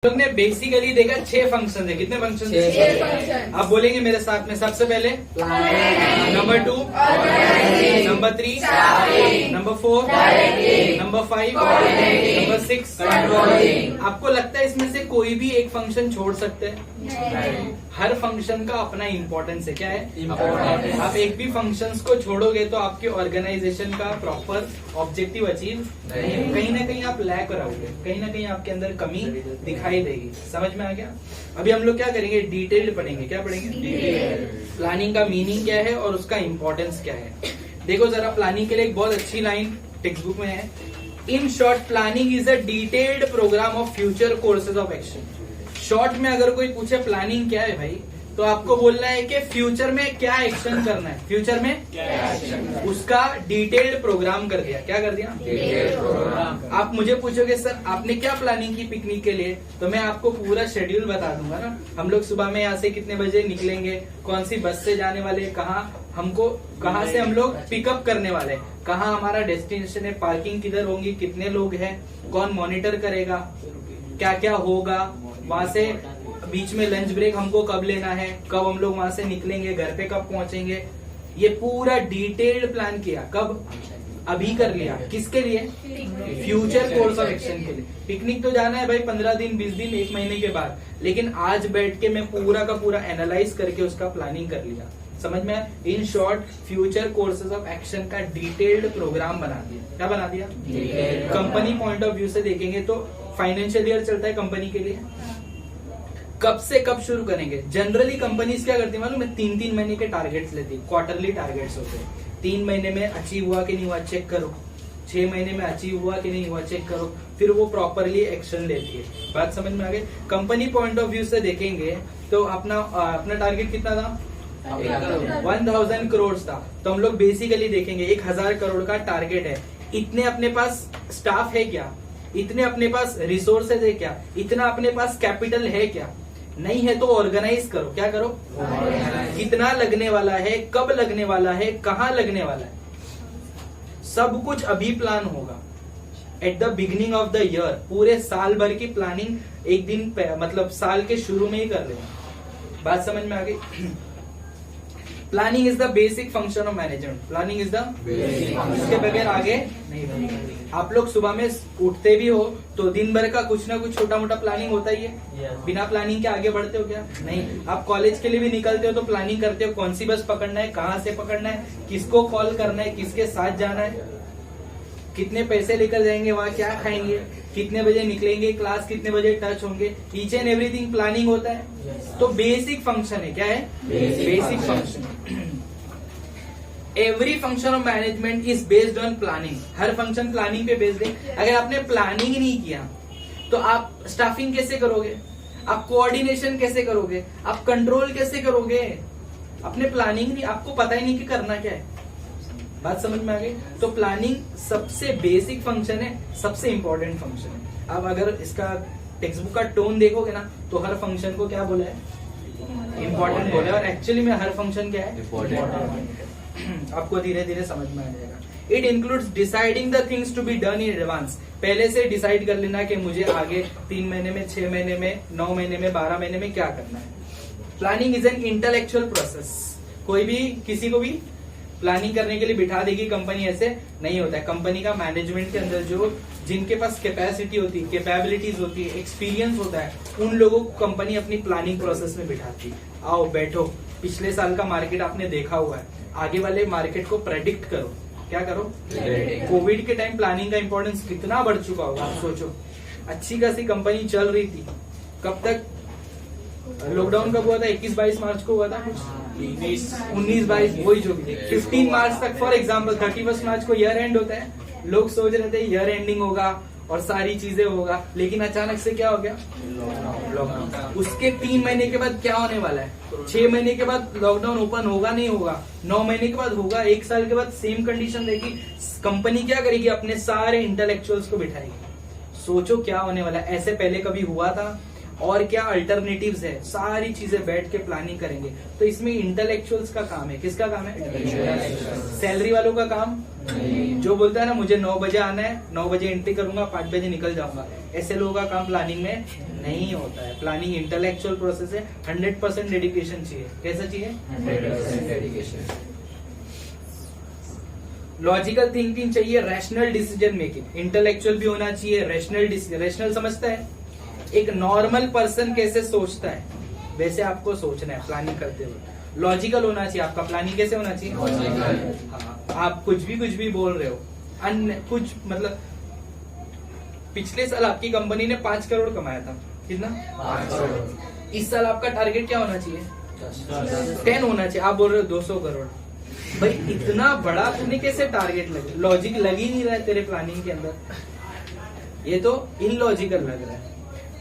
लोग ने बेसिकली देखा 6 फंक्शन है। कितने फंक्शन? 6 फंक्शन। आप बोलेंगे मेरे साथ में। सबसे पहले number 2, number 3, number 4, number 5, number 6। आपको लगता है इसमें से कोई भी एक फंक्शन छोड़ सकते हैं? हर फंक्शन का अपना इम्पोर्टेंस है। क्या है? आप एक भी फंक्शंस को छोड़ोगे तो आपके ऑर्गेनाइजेशन का प्रॉपर ऑब्जेक्टिव अचीव कहीं ना कहीं आप लैक रहोगे, कहीं ना कहीं आपके अंदर कमी दिखाई देगी। समझ में आ गया? अभी हम लोग क्या करेंगे? डिटेल्ड पढ़ेंगे। क्या पढ़ेंगे? प्लानिंग का मीनिंग क्या है और उसका इम्पोर्टेंस क्या है। देखो जरा, प्लानिंग के लिए एक बहुत अच्छी लाइन टेक्स्ट बुक में है। In short, planning is a detailed programme of future courses of action. Short में अगर कोई पूछे प्लानिंग क्या है भाई, तो आपको बोलना है कि फ्यूचर में क्या एक्शन करना है। फ्यूचर में क्या एक्शन, उसका डिटेल्ड प्रोग्राम कर दिया। क्या कर दिया? Detailed programme. आप मुझे पूछोगे सर आपने क्या प्लानिंग की पिकनिक के लिए, तो मैं आपको पूरा शेड्यूल बता दूंगा ना। हम लोग सुबह में यहाँ से कितने बजे निकलेंगे, कौन सी बस से जाने वाले, कहाँ से हम लोग पिकअप करने वाले, कहाँ हमारा डेस्टिनेशन है, पार्किंग किधर होंगी, कितने लोग हैं, कौन मॉनिटर करेगा, क्या क्या होगा, वहां से बीच में लंच ब्रेक हमको कब लेना है, कब हम लोग वहां से निकलेंगे, घर पे कब पहुंचेंगे। ये पूरा डिटेल्ड प्लान किया। कब? अभी कर लिया। किसके लिए? फ्यूचर कोर्स ऑफ एक्शन के लिए। पिकनिक तो जाना है भाई 15 दिन, 20 दिन, 1 महीने के बाद, लेकिन आज बैठ के मैं पूरा का पूरा एनालाइज करके उसका प्लानिंग कर लिया। समझ में? In short, future courses of action का डिटेल्ड प्रोग्राम बना दिया। क्या बना दिया? कंपनी पॉइंट ऑफ व्यू से देखेंगे तो फाइनेंशियल ईयर चलता है कंपनी के लिए, कब से कब शुरू करेंगे। जनरली कंपनीज क्या करती है मालूम है? 3-3 महीने के टारगेट्स लेती है। क्वार्टरली टारगेट्स होते हैं। 3 महीने में अचीव हुआ कि नहीं हुआ चेक करो, 6 महीने में अचीव हुआ कि नहीं हुआ चेक करो, फिर वो प्रॉपरली एक्शन लेती है। बात समझ में आ गई? कंपनी पॉइंट ऑफ व्यू से देखेंगे तो अपना टारगेट कितना था? 1000 करोड़ था। तो हम लोग बेसिकली देखेंगे 1000 करोड़ का टारगेट है। इतने अपने पास स्टाफ है क्या? इतने अपने पास रिसोर्सेज है क्या? इतना अपने पास कैपिटल है क्या? नहीं है तो ऑर्गेनाइज करो। क्या करो? कितना लगने वाला है, कब लगने वाला है, कहाँ लगने वाला है, सब कुछ अभी प्लान होगा। At the beginning of the year, पूरे साल भर की प्लानिंग एक दिन मतलब साल के शुरू में ही कर लेना। बात समझ में आ गई? Planning is the basic function of management. Planning is the basic, इसके बगैर आगे नहीं बढ़ेगा। आप लोग सुबह में उठते भी हो तो दिन भर का कुछ ना कुछ छोटा मोटा प्लानिंग होता ही है। बिना प्लानिंग के आगे बढ़ते हो क्या? नहीं। आप कॉलेज के लिए भी निकलते हो तो प्लानिंग करते हो, कौन सी बस पकड़ना है, कहाँ से पकड़ना है, किसको कॉल करना है, किसके साथ जाना है, कितने पैसे लेकर जाएंगे, वहाँ क्या खाएंगे, कितने बजे निकलेंगे, क्लास कितने बजे टच होंगे, ईच एंड एवरीथिंग प्लानिंग होता है। तो बेसिक फंक्शन है। क्या है? Basic function. Every function of management is based on planning. Her function planning पे बेस्ड है। अगर आपने प्लानिंग नहीं किया तो आप स्टाफिंग कैसे करोगे, आप कोऑर्डिनेशन कैसे करोगे, आप कंट्रोल कैसे करोगे? अपने प्लानिंग नहीं, आपको पता ही नहीं कि करना क्या है। बात समझ में आ गई? तो प्लानिंग सबसे बेसिक फंक्शन है, सबसे इंपॉर्टेंट फंक्शन है। अब अगर इसका टेक्स्ट बुक का टोन देखोगे ना तो हर फंक्शन को क्या बोला है? इंपॉर्टेंट बोला है। और एक्चुअली में हर फंक्शन क्या है? इंपॉर्टेंट। आपको धीरे धीरे समझ में आ जाएगा। It includes deciding the things to be done in advance. पहले से डिसाइड कर लेना कि मुझे आगे 3 महीने में, 6 महीने में, 9 महीने में, 12 महीने में क्या करना है। Planning is an intellectual process. कोई भी किसी को भी प्लानिंग करने के लिए बिठा देगी कंपनी, ऐसे नहीं होता है। कंपनी का मैनेजमेंट के अंदर जो जिनके पास कैपेसिटी होती है, कैपेबिलिटीज होती है, एक्सपीरियंस होता है, उन लोगों को कंपनी अपनी प्लानिंग प्रोसेस में बिठाती है। आओ बैठो, पिछले साल का मार्केट आपने देखा हुआ है, आगे वाले मार्केट को प्रेडिक्ट करो। क्या करो? कोविड के टाइम प्लानिंग का इंपॉर्टेंस कितना बढ़ चुका होगा आप सोचो। अच्छी खासी कंपनी चल रही थी। कब तक? लॉकडाउन कब हुआ था? 21-22 मार्च को हुआ था कुछ, 19-22 वही जो भी 15 मार्च तक। फॉर एग्जाम्पल 31 मार्च को ईयर एंड होता है। लोग सोच रहे थे ईयर एंडिंग होगा और सारी चीजें होगा, लेकिन अचानक से क्या हो गया? लॉकडाउन। उसके 3 महीने के बाद क्या होने वाला है? 6 महीने के बाद लॉकडाउन ओपन होगा नहीं होगा, 9 महीने के बाद होगा, 1 साल के बाद सेम कंडीशन रहेगी। कंपनी क्या करेगी? अपने सारे इंटेलेक्चुअल्स को बिठाएगी। सोचो क्या होने वाला है। ऐसे पहले कभी हुआ था? और क्या अल्टरनेटिव्स है, सारी चीजें बैठ के प्लानिंग करेंगे। तो इसमें इंटेलेक्चुअल्स का काम है। किसका काम है? सैलरी वालों का काम जो बोलता है ना मुझे 9 बजे आना है, 9 बजे एंट्री करूंगा, 5 बजे निकल जाऊंगा, ऐसे लोगों का काम प्लानिंग में नहीं होता है। प्लानिंग इंटेलेक्चुअल प्रोसेस है, 100% डेडिकेशन चाहिए। कैसा चाहिए? 100% डेडिकेशन। लॉजिकल थिंकिंग चाहिए, रैशनल डिसीजन मेकिंग। इंटेलेक्चुअल भी होना चाहिए, रैशनल डिसीजन। रैशनल समझता है एक नॉर्मल पर्सन कैसे सोचता है, वैसे आपको सोचना है प्लानिंग करते हुए। लॉजिकल होना चाहिए आपका प्लानिंग। कैसे होना चाहिए? हाँ, आप कुछ भी बोल रहे हो, कुछ मतलब पिछले साल आपकी कंपनी ने 5 करोड़ कमाया था, कितना? 5 करोड़। इस साल आपका टारगेट क्या होना चाहिए? 10 होना चाहिए। आप बोल रहे हो 200 करोड़। भाई इतना बड़ा तुमने कैसे टारगेट लगे? लॉजिक लग ही नहीं रहा है तेरे प्लानिंग के अंदर, ये तो इनलॉजिकल लग रहा है।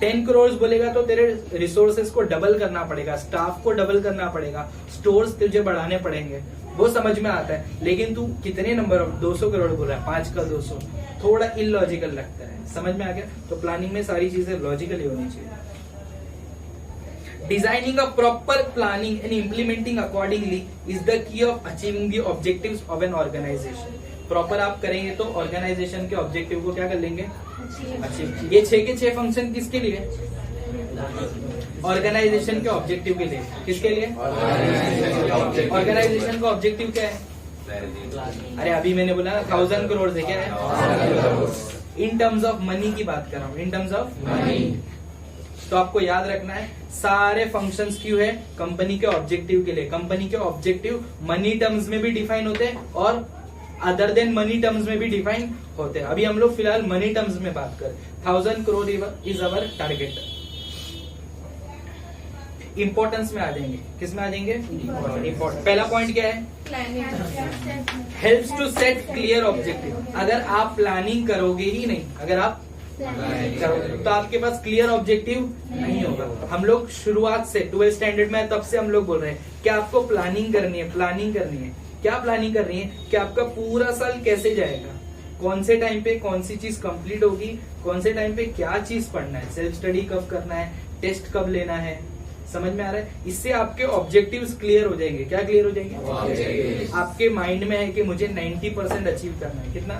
10 करोड़ बोलेगा तो तेरे रिसोर्सेस को डबल करना पड़ेगा, स्टाफ को डबल करना पड़ेगा, स्टोर्स तुझे बढ़ाने पड़ेंगे, वो समझ में आता है। लेकिन तू कितने नंबर ऑफ 200 करोड़ बोल रहा है, 5 का 200, थोड़ा इलॉजिकल लगता है। समझ में आ गया? तो प्लानिंग में सारी चीजें लॉजिकली होनी चाहिए। Designing a proper planning and implementing accordingly is the key of achieving the objectives of an organisation. Proper आप करेंगे तो ऑर्गेनाइजेशन के ऑब्जेक्टिव को क्या कर लेंगे? अचीव। ये 6 के 6 फंक्शन किसके लिए? ऑर्गेनाइजेशन के ऑब्जेक्टिव के लिए। किसके लिए? ऑर्गेनाइजेशन का ऑब्जेक्टिव क्या है? अरे अभी मैंने बोला 1000 करोड़ है, क्या है? इन टर्म्स ऑफ मनी की बात कर रहा हूँ, इन टर्म्स ऑफ मनी। तो आपको याद रखना है सारे फंक्शंस क्यों है? कंपनी के ऑब्जेक्टिव के लिए। कंपनी के ऑब्जेक्टिव मनी टर्म्स में भी डिफाइन होते हैं और अदर देन मनी टर्म्स में भी डिफाइन होते हैं। अभी हम लोग फिलहाल मनी टर्म्स में बात करें। 1000 crore is our target. Importance में आ जाएंगे। किस में आ जाएंगे? इंपॉर्टेंट। पहला पॉइंट क्या है? Helps to set clear objective. अगर आप प्लानिंग करोगे ही नहीं, अगर आप तो आपके पास क्लियर ऑब्जेक्टिव नहीं होगा। हम लोग शुरुआत से 12th स्टैंडर्ड में तब से हम लोग बोल रहे हैं कि आपको प्लानिंग करनी है, प्लानिंग करनी है। क्या प्लानिंग कर रही है कि आपका पूरा साल कैसे जाएगा, कौन से टाइम पे कौन सी चीज कंप्लीट होगी, कौन से टाइम पे क्या चीज पढ़ना है, सेल्फ स्टडी कब करना है, टेस्ट कब लेना है। समझ में आ रहा है? इससे आपके ऑब्जेक्टिव्स क्लियर हो जाएंगे। क्या क्लियर हो जाएंगे? आपके माइंड में है कि मुझे 90% अचीव करना है। कितना?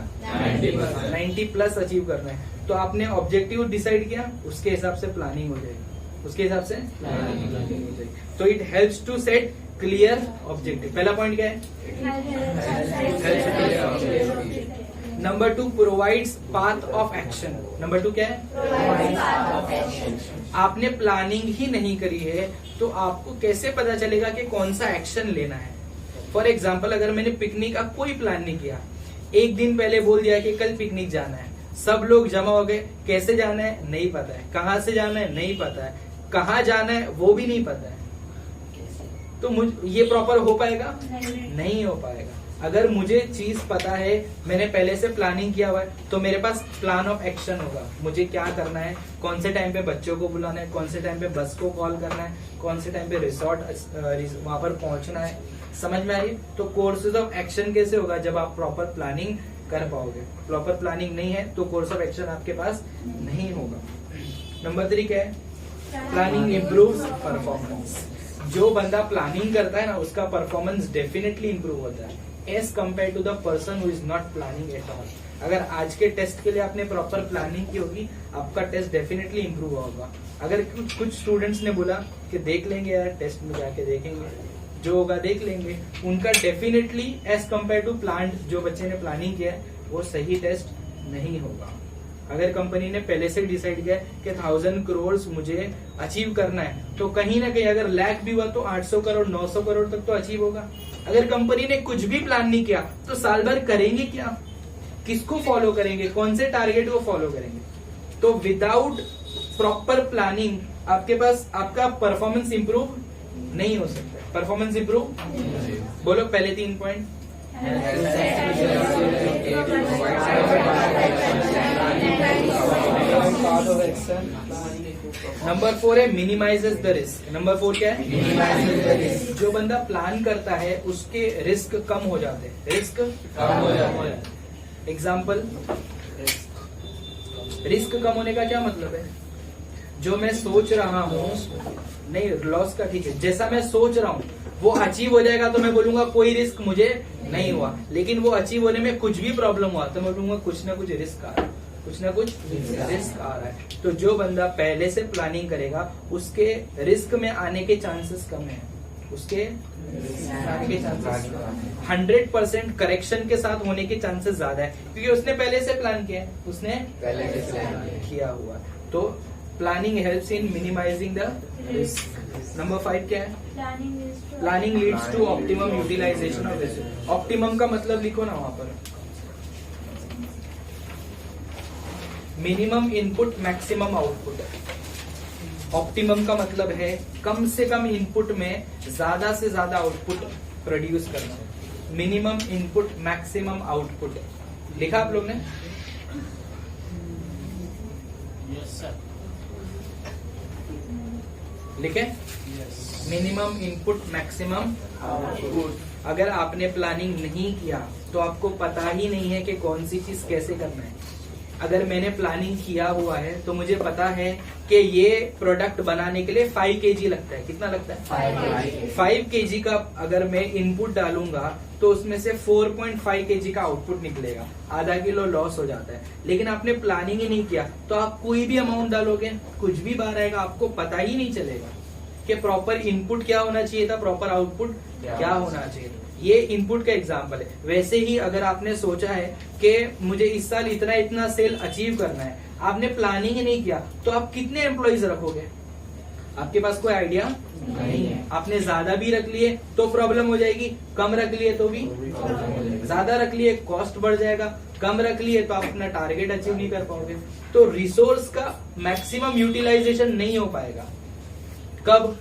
90 प्लस अचीव करना है। तो आपने ऑब्जेक्टिव डिसाइड किया, उसके हिसाब से प्लानिंग हो जाएगी, उसके हिसाब से प्लानिंग हो जाएगी। तो it helps to set clear objective. पहला पॉइंट क्या है? Number 2 provides path of action. Number 2 क्या है? आपने प्लानिंग ही नहीं करी है तो आपको कैसे पता चलेगा कि कौन सा एक्शन लेना है? फॉर एग्जाम्पल, अगर मैंने पिकनिक का कोई प्लान नहीं किया, एक दिन पहले बोल दिया कि कल पिकनिक जाना है, सब लोग जमा हो गए, कैसे जाना है नहीं पता है, कहाँ से जाना है नहीं पता है, कहाँ जाना है वो भी नहीं पता है, तो ये प्रॉपर हो पाएगा? नहीं हो पाएगा। अगर मुझे चीज पता है, मैंने पहले से प्लानिंग किया हुआ है, तो मेरे पास प्लान ऑफ एक्शन होगा। मुझे क्या करना है, कौन से टाइम पे बच्चों को बुलाना है, कौन से टाइम पे बस को कॉल करना है, कौन से टाइम पे रिसोर्ट वहां पर पहुंचना है। समझ में आ रही? तो कोर्सेज ऑफ एक्शन कैसे होगा? जब आप प्रॉपर प्लानिंग कर पाओगे। प्रॉपर प्लानिंग नहीं है तो कोर्स ऑफ एक्शन आपके पास नहीं होगा। नंबर 3 क्या है? Planning improves performance. जो बंदा प्लानिंग करता है ना, उसका परफॉर्मेंस डेफिनेटली इंप्रूव होता है as compare to the person who is not planning at all. अगर आज के टेस्ट के लिए आपने प्रॉपर प्लानिंग की होगी, आपका टेस्ट डेफिनेटली इंप्रूव होगा। अगर कुछ स्टूडेंट्स ने बोला कि देख लेंगे यार, टेस्ट में जाके देखेंगे, जो होगा देख लेंगे, उनका definitely as compare to plan, जो बच्चे ने प्लानिंग किया है वो सही टेस्ट नहीं होगा। अगर कंपनी ने पहले से डिसाइड किया कि 1000 करोड़ मुझे अचीव करना है, तो कहीं ना कहीं अगर लैक भी हुआ तो 800 करोड़ 900 करोड़ तक तो अचीव होगा। अगर कंपनी ने कुछ भी प्लान नहीं किया तो साल भर करेंगे क्या? किसको फॉलो करेंगे? कौन से टारगेट को फॉलो करेंगे? तो विदाउट प्रॉपर प्लानिंग आपके पास आपका परफॉर्मेंस इंप्रूव नहीं हो सकता। परफॉर्मेंस इंप्रूव बोलो पहले 3 पॉइंट। नंबर 4 है मिनिमाइजेस द रिस्क। नंबर 4 क्या है? Minimises the risk. जो बंदा प्लान करता है उसके रिस्क कम हो जाते हैं। रिस्क कम हो जाते हैं। एग्जाम्पल, रिस्क कम होने का क्या मतलब है? जो मैं सोच रहा हूँ, नहीं लॉस का ठीक है, जैसा मैं सोच रहा हूँ वो अचीव हो जाएगा तो मैं बोलूंगा कोई रिस्क मुझे नहीं हुआ, लेकिन वो अचीव होने में कुछ भी प्रॉब्लम हुआ तो मैं बोलूंगा कुछ ना कुछ रिस्क आ रहा है, कुछ ना कुछ रिस्क आ रहा है। तो जो बंदा पहले से प्लानिंग करेगा उसके रिस्क में आने के चांसेस कम है, उसके आने के चांसेस 100% करेक्शन के साथ होने के चांसेस ज्यादा है, क्योंकि उसने पहले से प्लान किया है, उसने पहले से प्लान किया हुआ। तो planning helps in minimising the risk. Number 5 क्या है? Planning leads to optimum utilisation of resource. Optimum का मतलब लिखो ना वहां पर, minimum input maximum output. Optimum का मतलब है कम से कम इनपुट में ज्यादा से ज्यादा आउटपुट प्रोड्यूस करना। मिनिमम इनपुट मैक्सिमम आउटपुट लिखा आप लोग ने? Yes sir. लिखे? Minimum input maximum output. अगर आपने प्लानिंग नहीं किया तो आपको पता ही नहीं है कि कौन सी चीज कैसे करना है। अगर मैंने प्लानिंग किया हुआ है तो मुझे पता है कि ये प्रोडक्ट बनाने के लिए 5 kg लगता है। कितना लगता है? 5 kg का अगर मैं इनपुट डालूंगा तो उसमें से 4.5 kg का आउटपुट निकलेगा, आधा किलो लॉस हो जाता है। लेकिन आपने प्लानिंग ही नहीं किया तो आप कोई भी अमाउंट डालोगे, कुछ भी बाहर आएगा, आपको पता ही नहीं चलेगा कि प्रॉपर इनपुट क्या होना चाहिए था, प्रॉपर आउटपुट क्या होना चाहिए। ये इनपुट का एग्जाम्पल है। वैसे ही अगर आपने सोचा है कि मुझे इस साल इतना इतना सेल अचीव करना है, आपने प्लानिंग ही नहीं किया तो आप कितने एम्प्लॉइज रखोगे? आपके पास कोई आइडिया नहीं है। आपने ज्यादा भी रख लिए तो प्रॉब्लम हो जाएगी, कम रख लिए तो भी ज्यादा रख लिए कॉस्ट बढ़ जाएगा, कम रख लिए तो आप अपना टारगेट अचीव नहीं कर पाओगे। तो रिसोर्स का मैक्सिमम यूटिलाइजेशन नहीं हो पाएगा। कब?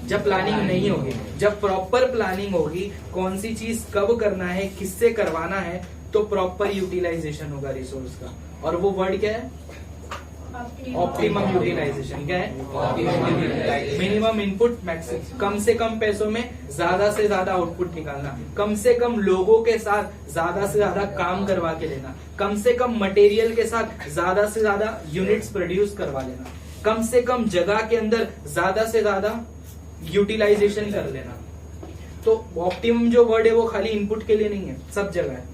जब प्लानिंग नहीं होगी। जब प्रॉपर प्लानिंग होगी, कौन सी चीज कब करना है, किससे करवाना है, तो प्रॉपर यूटिलाइजेशन होगा रिसोर्स का। और वो वर्ड क्या है? Optimum utilisation. क्या है? Minimum input maximum. कम से कम पैसों में ज्यादा से ज्यादा आउटपुट निकालना, कम से कम लोगों के साथ ज्यादा से ज्यादा काम करवा के लेना, कम से कम मटेरियल के साथ ज्यादा से ज्यादा यूनिट्स प्रोड्यूस करवा लेना, कम से कम जगह के अंदर ज्यादा से ज्यादा यूटिलाइजेशन कर लेना। तो ऑप्टिमम जो वर्ड है वो खाली इनपुट के लिए नहीं है, सब जगह है।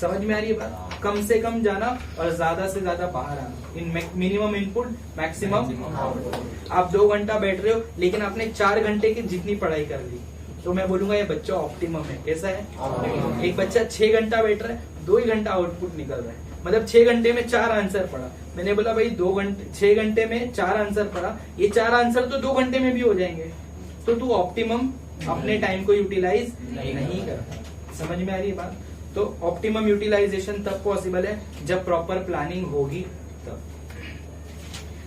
समझ में आ रही है बात? कम से कम जाना और ज्यादा से ज्यादा बाहर आना। इन मिनिमम इनपुट मैक्सिमम आउटपुट। आप 2 घंटा बैठ रहे हो लेकिन आपने 4 घंटे की जितनी पढ़ाई कर ली, तो मैं बोलूंगा ये बच्चा ऑप्टिमम है। कैसा है? एक बच्चा 6 घंटा बैठ रहा है, 2 ही घंटा आउटपुट निकल रहा है, मतलब 6 घंटे में 4 आंसर पढ़ा। मैंने बोला भाई 6 घंटे में 4 आंसर पढ़ा, ये 4 आंसर तो 2 घंटे में भी हो जाएंगे। तो तू ऑप्टिमम अपने टाइम को यूटिलाइज नहीं करता। समझ में आ रही है बात? तो ऑप्टिमम यूटिलाइजेशन तब पॉसिबल है जब प्रॉपर प्लानिंग होगी तब।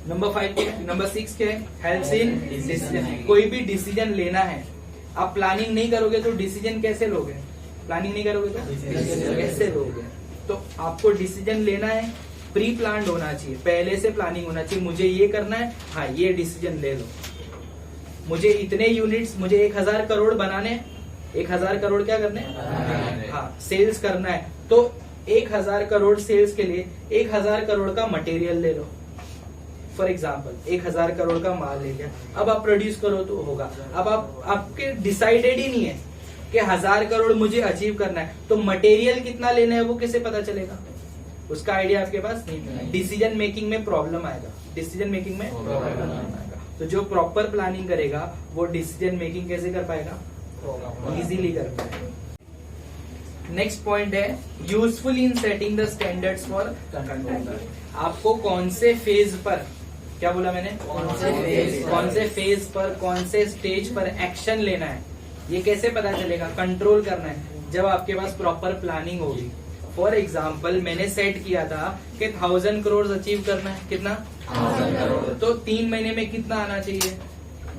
नंबर 6 क्या है? Helps in decision. कोई भी डिसीजन लेना है, आप प्लानिंग नहीं करोगे तो डिसीजन कैसे लोगे? प्लानिंग नहीं करोगे तो कैसे लोगे? तो आपको डिसीजन लेना है, प्री प्लान्ड होना चाहिए, पहले से प्लानिंग होना चाहिए। मुझे ये करना है, हाँ ये डिसीजन ले लो। मुझे इतने यूनिट्स, मुझे 1000 करोड़ बनाने, 1000 करोड़ क्या करने? हाँ सेल्स करना है, तो 1000 करोड़ सेल्स के लिए 1000 करोड़ का मटेरियल ले लो। फॉर एग्जाम्पल 1000 करोड़ का माल ले लिया, अब आप प्रोड्यूस करो तो होगा। अब आपके डिसाइडेड ही नहीं है कि 1000 करोड़ मुझे अचीव करना है, तो मटेरियल कितना लेना है वो कैसे पता चलेगा? उसका आइडिया आपके पास नहीं है। डिसीजन मेकिंग में प्रॉब्लम आएगा, डिसीजन मेकिंग में प्रॉब्लम आएगा। तो जो प्रॉपर प्लानिंग करेगा वो डिसीजन मेकिंग कैसे कर पाएगा? इजीली कर पाएगा। नेक्स्ट पॉइंट है useful in setting the standards for controller. आपको कौन से फेज पर, क्या बोला मैंने? कौन से फेज पर, कौन से स्टेज पर एक्शन लेना है, ये कैसे पता चलेगा? कंट्रोल करना है जब आपके पास प्रॉपर प्लानिंग होगी। फॉर एग्जाम्पल मैंने सेट किया था कि 1000 करोड़ अचीव करना है। कितना? 1000 करोड़। तो 3 महीने में कितना आना चाहिए?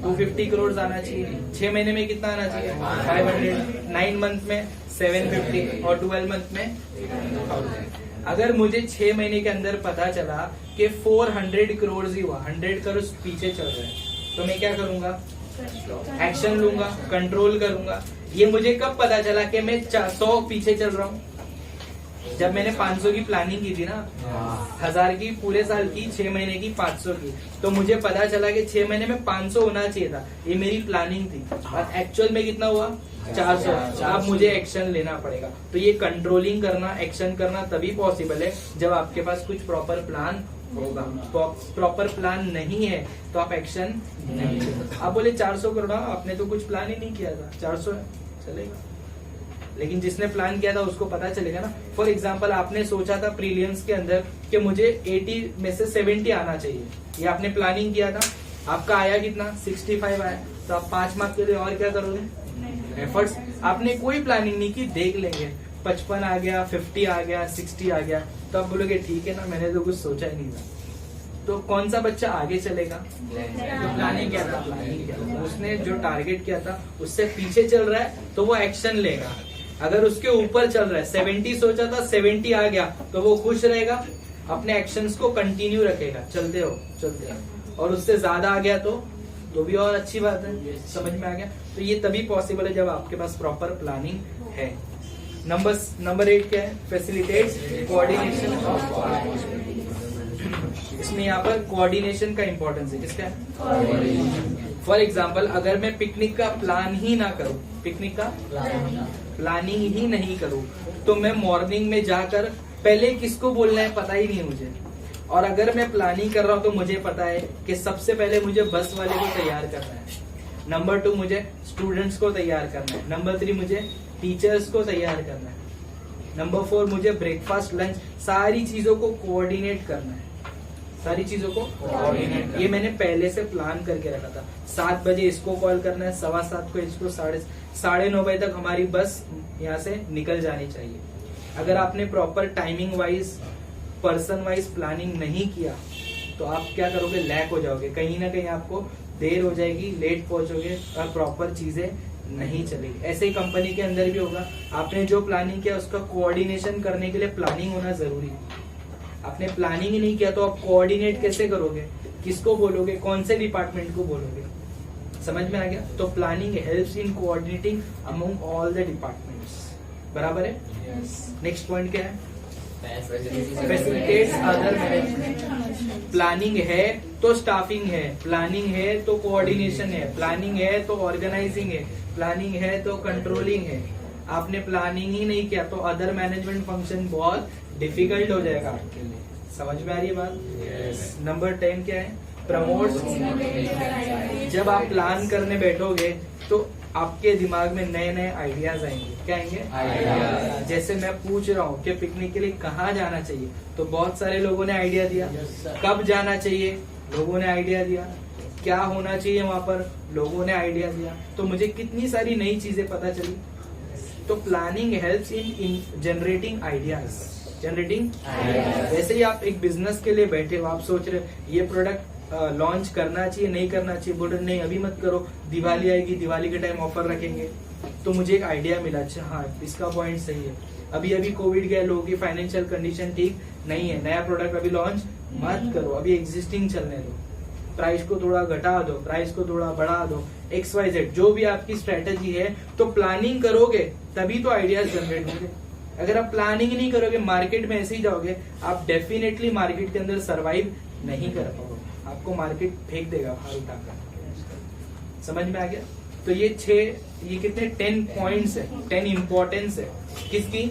250 करोड़ आना चाहिए। 6 महीने में कितना आना चाहिए? 500। 9 मंथ में 750 और 12 मंथ में 1000। अगर मुझे 6 महीने के अंदर पता चला कि 400 करोड़ ही हुआ, 100 करोड़ पीछे चल रहे हैं, तो मैं क्या करूंगा? एक्शन लूंगा, कंट्रोल करूंगा। ये मुझे कब पता चला कि मैं 100 पीछे चल रहा हूँ? जब मैंने 500 की प्लानिंग की थी ना, 1000 की पूरे साल की, 6 महीने की 500 की, तो मुझे पता चला कि 6 महीने में 500 होना चाहिए था। ये मेरी प्लानिंग थी और एक्चुअल में कितना हुआ? 400। अब मुझे एक्शन लेना पड़ेगा। तो ये कंट्रोलिंग करना, एक्शन करना तभी पॉसिबल है जब आपके पास कुछ प्रॉपर प्लान होगा। प्रॉपर प्लान नहीं है तो आप एक्शन नहीं ले सकते। आप बोले 400 करोड़, आपने तो कुछ प्लान ही नहीं किया था, 400 चलेगा, लेकिन जिसने प्लान किया था उसको पता चलेगा ना। फॉर एग्जाम्पल आपने सोचा था प्रीलियम्स के अंदर कि मुझे 80 में से 70 आना चाहिए, ये आपने प्लानिंग किया था, आपका आया कितना 65 आया, तो आप 5 मार्क्स के लिए और क्या करोगे, एफर्ट्स। आपने कोई प्लानिंग नहीं की, देख लेंगे 55 आ गया, 50 आ गया, 60 आ गया, तो आप बोलोगे ठीक है ना, मैंने तो कुछ सोचा ही नहीं था। तो कौन सा बच्चा आगे चलेगा, जो प्लानिंग किया था, उसने जो टारगेट किया था उससे पीछे चल रहा है तो वो एक्शन लेगा। अगर उसके ऊपर चल रहा है, 70 सोचा था 70 आ गया, तो वो खुश रहेगा, अपने एक्शंस को कंटिन्यू रखेगा, चलते रहो। और उससे ज्यादा आ गया तो भी और अच्छी बात है, समझ में आ गया। तो ये तभी पॉसिबल है जब आपके पास प्रॉपर प्लानिंग है। नंबर 8 क्या है, फैसिलिटेट्स कोऑर्डिनेशन ऑफ। इसमें यहाँ पर कोऑर्डिनेशन का इंपॉर्टेंस है, किसका है। फॉर एग्जाम्पल अगर मैं पिकनिक का प्लान ही ना करूं, पिकनिक का प्लानिंग ही नहीं करूं, तो मैं मॉर्निंग में जाकर पहले किसको बोलना है पता ही नहीं है मुझे। और अगर मैं प्लानिंग कर रहा हूं तो मुझे पता है कि सबसे पहले मुझे बस वाले को तैयार करना है, नंबर 2 मुझे स्टूडेंट्स को तैयार करना है, नंबर 3 मुझे टीचर्स को तैयार करना है, नंबर 4 मुझे ब्रेकफास्ट लंच सारी चीजों को कोऑर्डिनेट करना है, सारी चीजों को कोऑर्डिनेट। ये मैंने पहले से प्लान करके रखा था, 7 बजे इसको कॉल करना है, 7:15 को इसको, 9:30 बजे तक हमारी बस यहाँ से निकल जानी चाहिए। अगर आपने proper timing wise, person wise planning नहीं किया तो आप क्या करोगे, लैक हो जाओगे, कहीं ना कहीं आपको देर हो जाएगी, लेट पहुंचोगे और प्रॉपर चीजें नहीं चलेगी। ऐसे ही कंपनी के अंदर भी होगा, आपने जो प्लानिंग किया उसका कोऑर्डिनेशन करने के लिए प्लानिंग होना जरूरी है। आपने प्लानिंग ही नहीं किया तो आप कोऑर्डिनेट कैसे करोगे, किसको बोलोगे, कौन से डिपार्टमेंट को बोलोगे, समझ में आ गया। तो planning helps in coordinating among all the departments, बराबर है। नेक्स्ट पॉइंट क्या है, फैसिलिटेट्स अदर मैनेजमेंट। प्लानिंग है तो स्टाफिंग है, प्लानिंग है तो कोऑर्डिनेशन है, प्लानिंग है तो ऑर्गेनाइजिंग है, प्लानिंग है तो कंट्रोलिंग है। आपने प्लानिंग ही नहीं किया तो अदर मैनेजमेंट फंक्शन बहुत डिफिकल्ट हो जाएगा आपके लिए, समझ में आ रही है बात। नंबर 10 क्या है, प्रमोट। जब आप प्लान करने बैठोगे तो आपके दिमाग में नए नए आइडियाज आएंगे, क्या आएंगे, जैसे मैं पूछ रहा हूँ कि पिकनिक के लिए कहाँ जाना चाहिए, तो बहुत सारे लोगों ने आइडिया दिया, कब जाना चाहिए लोगों ने आइडिया दिया, क्या होना चाहिए वहां पर लोगों ने आइडिया दिया, तो मुझे कितनी सारी नई चीजें पता चली। तो प्लानिंग हेल्प्स इन जनरेटिंग आइडियाज, वैसे ही आप एक बिजनेस के लिए बैठे हो, आप सोच रहे हो ये प्रोडक्ट लॉन्च करना चाहिए नहीं करना चाहिए, बोल रहे नहीं अभी मत करो, दिवाली आएगी, दिवाली के टाइम ऑफर रखेंगे। तो मुझे एक आइडिया मिला, अच्छा हाँ इसका पॉइंट सही है, अभी कोविड गया, लोगों की फाइनेंशियल कंडीशन ठीक नहीं है, नया प्रोडक्ट अभी लॉन्च मत करो, अभी एग्जिस्टिंग चलने दो, प्राइस को थोड़ा घटा दो, प्राइस को थोड़ा बढ़ा दो, XYZ जो भी आपकी स्ट्रेटेजी है। तो प्लानिंग करोगे तभी तो आइडियाज जनरेट होंगे। अगर आप प्लानिंग नहीं करोगे, मार्केट में ऐसे ही जाओगे, आप डेफिनेटली मार्केट के अंदर सरवाइव नहीं कर पाओगे, आपको मार्केट फेंक देगा बाहर उठाकर, समझ में आ गया। तो ये कितने 10 पॉइंट्स है, 10 इंपॉर्टेंस है किसकी,